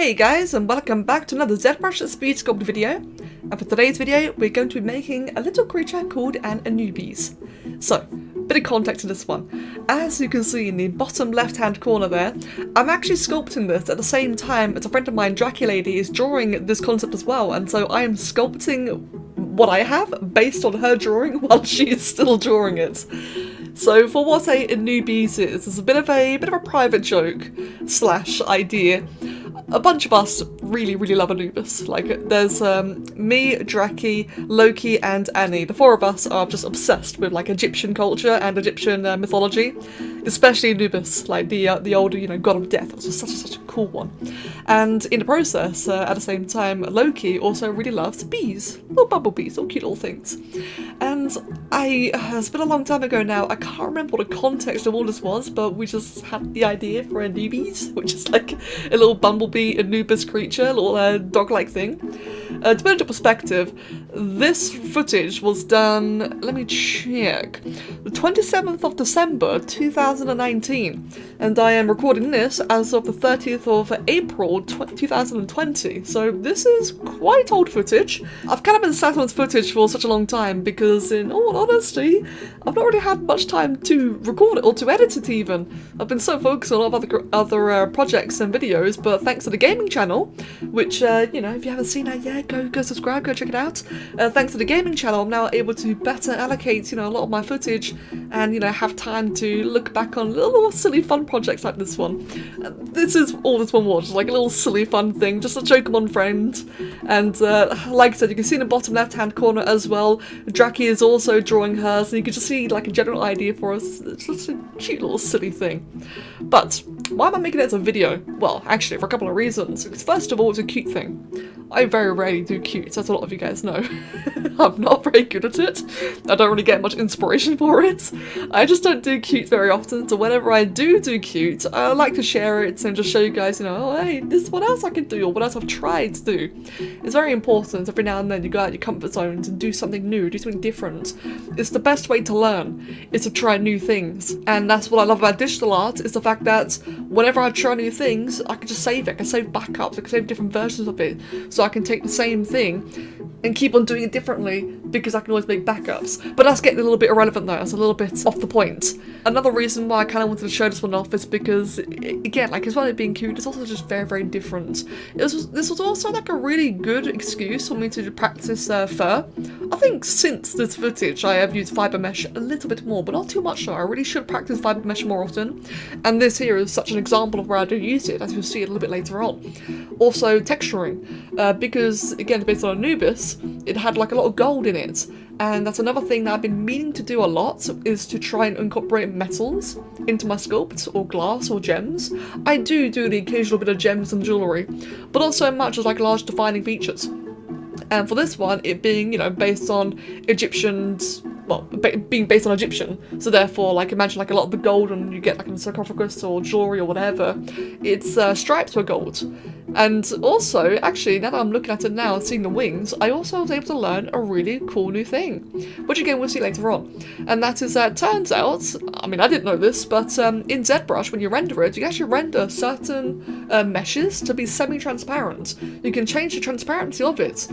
Hey guys, and welcome back to another ZBrush speed sculpt video. And for today's video, we're going to be making a little creature called an Anubees. So, bit of context to this one. As you can see in the bottom left-hand corner there, I'm actually sculpting this at the same time as a friend of mine, Lady, is drawing this concept as well, and so I am sculpting what I have based on her drawing while she is still drawing it. So for what a Anubees is, it's a bit of a private joke slash idea. A bunch of us really love Anubis. Like, there's me, Draki, Loki, and Annie. The four of us are just obsessed with like Egyptian culture and Egyptian mythology, especially Anubis, like the old, god of death. It's just such a cool one. And in the process, at the same time, Loki also really loves bees, little bumblebees, all cute little things. And it's been a long time ago now. I can't remember what the context of all this was, but we just had the idea for Anubees, which is like a little bumblebee Anubis creature, a little dog-like thing. To put into perspective, this footage was done, let me check, the 27th of December 2019, and I am recording this as of the 30th of April 2020, so this is quite old footage. I've kind of been sat on this footage for such a long time because, in all honesty, I've not really had much time to record it or to edit it even. I've been so focused on a lot of other projects and videos, but thanks to the gaming channel, which, if you haven't seen that yet, go subscribe, go check it out. Thanks to the gaming channel, I'm now able to better allocate, a lot of my footage and, have time to look back on little silly fun projects like this one. This is all this one was, just like a little silly fun thing, just a Pokemon friend. And like I said, you can see in the bottom left hand corner as well, Draki is also drawing hers, and you can just see like a general idea for us. It's just a cute little silly thing. But why am I making it as a video? Well, actually, for a couple of reasons. Because first of all, it's a cute thing. I very rarely do cute, as a lot of you guys know. I'm not very good at it. I don't really get much inspiration for it. I just don't do cute very often, so whenever I do cute, I like to share it and just show you guys, oh hey, this is what else I can do, or what else I've tried to do. It's very important every now and then you go out your comfort zone and do something new, do something different. It's the best way to learn, is to try new things. And that's what I love about digital art, is the fact that whenever I try new things, I can just save it. I can save backups, I can save different versions of it. So I can take the same thing and keep on doing it differently because I can always make backups. But that's getting a little bit irrelevant though, that's a little bit off the point. Another reason why I kind of wanted to show this one off is because, again, like, as well as it being cute, it's also just very different. This was also like a really good excuse for me to practice fur. I think since this footage I have used fibre mesh a little bit more, but not too much so. I really should practice fibre mesh more often. And this here is such an example of where I do use it, as you'll see a little bit later on. Also texturing, because again, based on Anubis, it had like a lot of gold in it. And that's another thing that I've been meaning to do a lot, is to try and incorporate metals into my sculpts, or glass, or gems. I do the occasional bit of gems and jewellery, but not so much as like large defining features. And for this one, it being, based on Egyptians, well, being based on Egyptian, so therefore, like, imagine like a lot of the gold and you get like in a sarcophagus or jewellery or whatever, its stripes were gold. And also, actually, now that I'm looking at it now and seeing the wings, I also was able to learn a really cool new thing, which again we'll see later on. And that is that, turns out, I mean, I didn't know this, but in ZBrush, when you render it, you can actually render certain meshes to be semi-transparent. You can change the transparency of it.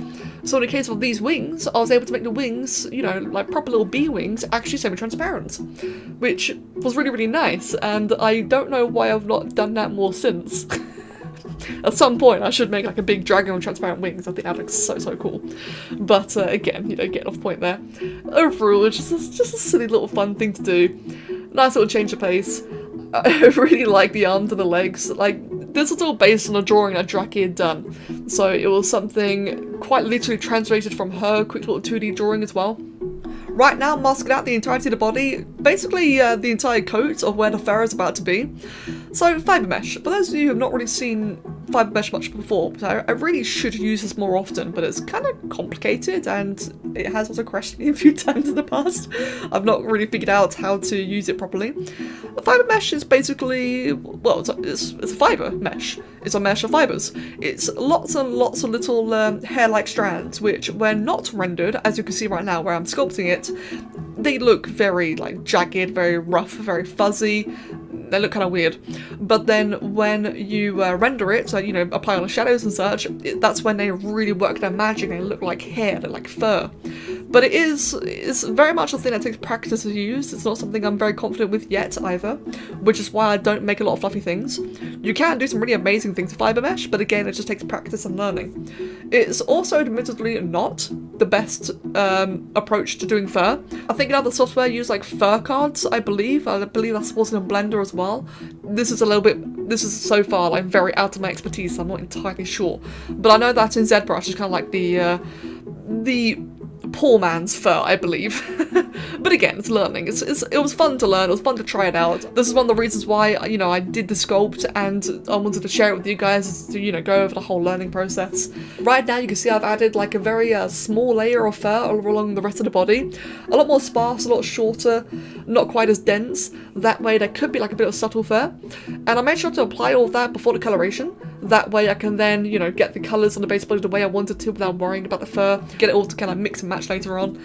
So in the case of these wings, I was able to make the wings, like proper little bee wings, actually semi-transparent, which was really nice, and I don't know why I've not done that more since. At some point I should make like a big dragon with transparent wings. I think that looks so cool. But again, getting off point there. Overall, it's just a silly little fun thing to do. Nice little change of pace. I really like the arms and the legs. Like, this was all based on a drawing that Draki had done. So it was something quite literally translated from her quick little 2D drawing as well. Right now, I'm masking out the entirety of the body, basically the entire coat of where the fur is about to be. So, fibre mesh. For those of you who have not really seen fibre mesh much before, I really should use this more often, but it's kind of complicated and it has also crashed me a few times in the past. I've not really figured out how to use it properly. A fibre mesh is basically, well, it's a fibre mesh. It's a mesh of fibres. It's lots and lots of little hair-like strands, which, when not rendered, as you can see right now where I'm sculpting it, they look very like jagged, very rough, very fuzzy. they look kind of weird. But then when you render it, so, you know, apply all the shadows and such, that's when they really work their magic. They look like hair, they're like fur. But it's very much a thing that takes practice to use. It's not something I'm very confident with yet either, which is why I don't make a lot of fluffy things. You can do some really amazing things with fiber mesh, but again, it just takes practice and learning. It's also admittedly not the best approach to doing fur. I think in other software use like fur cards, I believe that's supposed in Blender as well. This is so far like very out of my expertise, so I'm not entirely sure. But I know that in ZBrush is kind of like the poor man's fur, I believe. But again, it's learning. It was fun to learn, it was fun to try it out. This is one of the reasons why, you know, I did the sculpt and I wanted to share it with you guys to, you know, go over the whole learning process. Right now you can see I've added like a very small layer of fur all along the rest of the body. A lot more sparse, a lot shorter, not quite as dense. That way there could be like a bit of subtle fur. And I made sure to apply all of that before the coloration. That way I can then, you know, get the colours on the base body the way I wanted to without worrying about the fur, get it all to kind of mix and match later on.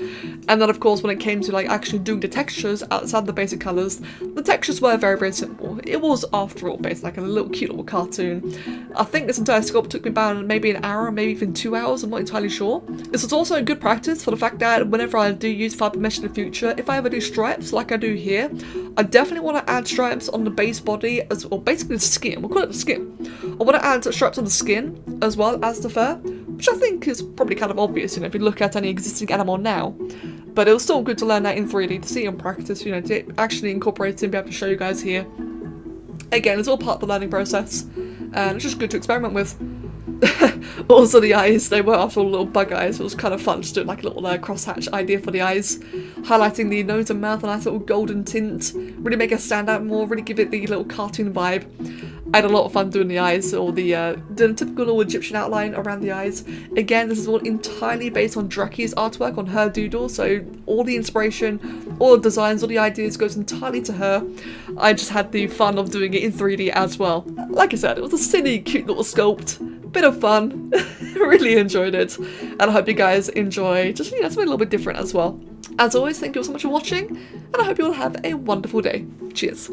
And then of course when it came to like actually doing the textures outside the basic colours, the textures were very, very simple. It was after all based like a little cute little cartoon. I think this entire sculpt took me about maybe an hour, maybe even 2 hours, I'm not entirely sure. This was also a good practice for the fact that whenever I do use fiber mesh in the future, if I ever do stripes like I do here, I definitely want to add stripes on the base body, or basically the skin, we'll call it the skin. I want to add stripes on the skin as well as the fur, which I think is probably kind of obvious, you know, if you look at any existing animal now. But it was still good to learn that in 3D, to see in practice, you know, to actually incorporate it and be able to show you guys here. Again, it's all part of the learning process, and it's just good to experiment with. Also the eyes, they were after all little bug eyes. It was kind of fun just doing like a little crosshatch idea for the eyes, highlighting the nose and mouth, a nice little golden tint, really make it stand out more, really give it the little cartoon vibe. I had a lot of fun doing the eyes, or the typical little Egyptian outline around the eyes. Again, this is all entirely based on Draki's artwork, on her doodle, so all the inspiration, all the designs, all the ideas goes entirely to her. I just had the fun of doing it in 3D as well. Like I said, it was a silly, cute little sculpt, bit of fun, really enjoyed it, and I hope you guys enjoy just, you know, something a little bit different as well. As always, thank you all so much for watching, and I hope you all have a wonderful day. Cheers.